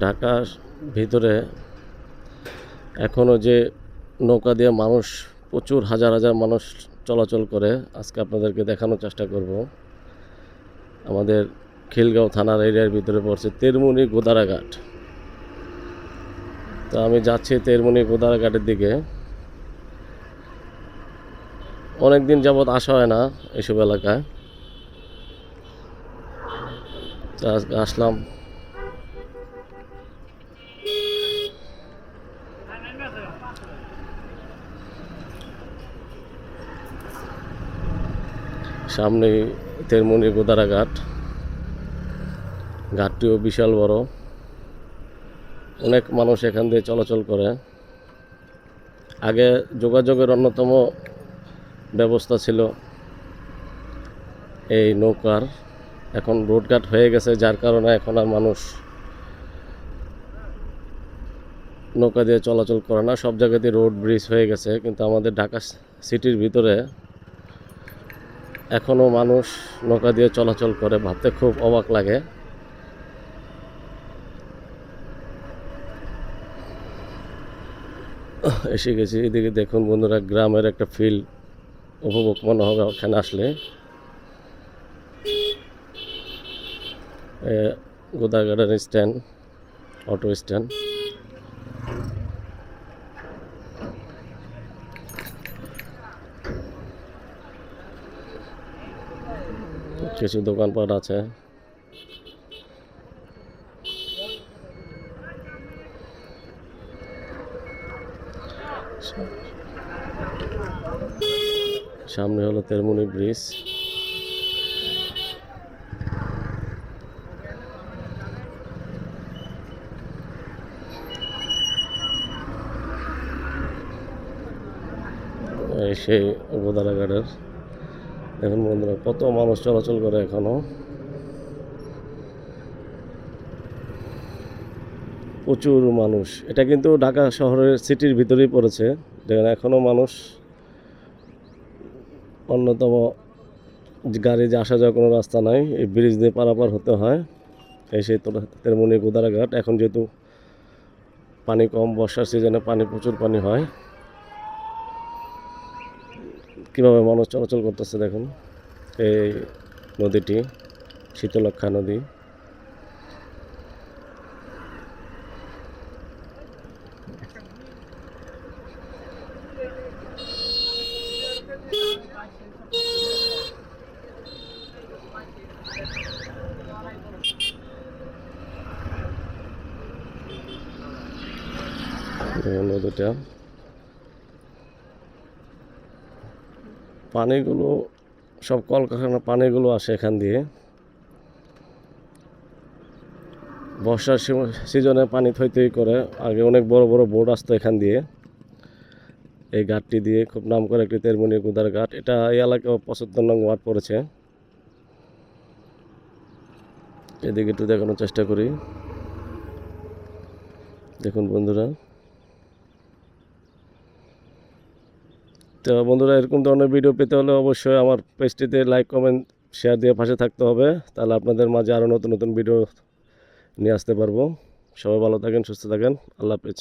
ঢাকার ভিতরে এখনও যে নৌকা দিয়ে মানুষ প্রচুর হাজার হাজার মানুষ চলাচল করে, আজকে আপনাদেরকে দেখানোর চেষ্টা করব। আমাদের খিলগাঁও থানার এরিয়ার ভিতরে পড়ছে তেরমুনি গোদারাঘাট। তো আমি যাচ্ছি তেরমুনি গোদারাঘাটের দিকে। অনেক দিন যাবৎ আসা হয় না এসব এলাকায়, তো আজকে আসলাম। সামনে তেরমুনি গোদারাঘাট, ঘাটটিও বিশাল বড়, অনেক মানুষ এখান দিয়ে চলাচল করে। আগে যোগাযোগের অন্যতম ব্যবস্থা ছিল এই নৌকার, এখন রোডঘাট হয়ে গেছে, যার কারণে এখন আর মানুষ নৌকা দিয়ে চলাচল করে না। সব জায়গাতে রোড ব্রিজ হয়ে গেছে, কিন্তু আমাদের ঢাকা সিটির ভিতরে এখনও মানুষ নৌকা দিয়ে চলাচল করে, ভাবতে খুব অবাক লাগে। এসে গেছি এদিকে, দেখুন বন্ধুরা, গ্রামের একটা ফিল উপভোগ মনে হবে ওখানে আসলে। গোদাগার্ডেন স্ট্যান্ড, অটো স্ট্যান্ড। কিছু দোকানপাট আছে। সামনে হলো তেরমুনি ব্রিজ। সেই গোদারাঘাটের দেখুন বন্ধুরা, কত মানুষ চলাচল করে এখনো, প্রচুর মানুষ। এটা কিন্তু ঢাকা শহরের সিটির ভিতরেই পড়েছে, যেখানে এখনো মানুষ অন্যতম গাড়ি যে আসা যাওয়ার কোনো রাস্তা নাই, এই ব্রিজ দিয়ে পারাপার হতে হয়। এই সেই তেরমুনি গোদারাঘাট। এখন যেহেতু পানি কম, বর্ষার সিজনে পানি প্রচুর পানি হয়। কীভাবে মানুষ চলাচল করতেছে দেখুন। এই নদীটি শীতলক্ষ্যা নদী। নদীটা পানিগুলো সব কলকারখানার পানিগুলো আসে এখান দিয়ে। বর্ষার সিজনে পানি থই থই করে। আগে অনেক বড় বড় বোট আসতো এখান দিয়ে, এই ঘাটটি দিয়ে। খুব নাম করে একটি তেরমুনি গোদারাঘাট। এটা এই এলাকায় 75 নং ওয়ার্ড পড়েছে। এদিকে একটু দেখানোর চেষ্টা করি, দেখুন বন্ধুরা। তো বন্ধুরা, এরকম ধরনের ভিডিও পেতে হলে অবশ্যই আমার পেজটিতে লাইক, কমেন্ট, শেয়ার দিয়ে পাশে থাকতে হবে। তাহলে আপনাদের মাঝে আরও নতুন নতুন ভিডিও নিয়ে আসতে পারবো। সবাই ভালো থাকেন, সুস্থ থাকেন। আল্লাহ হাফেজ।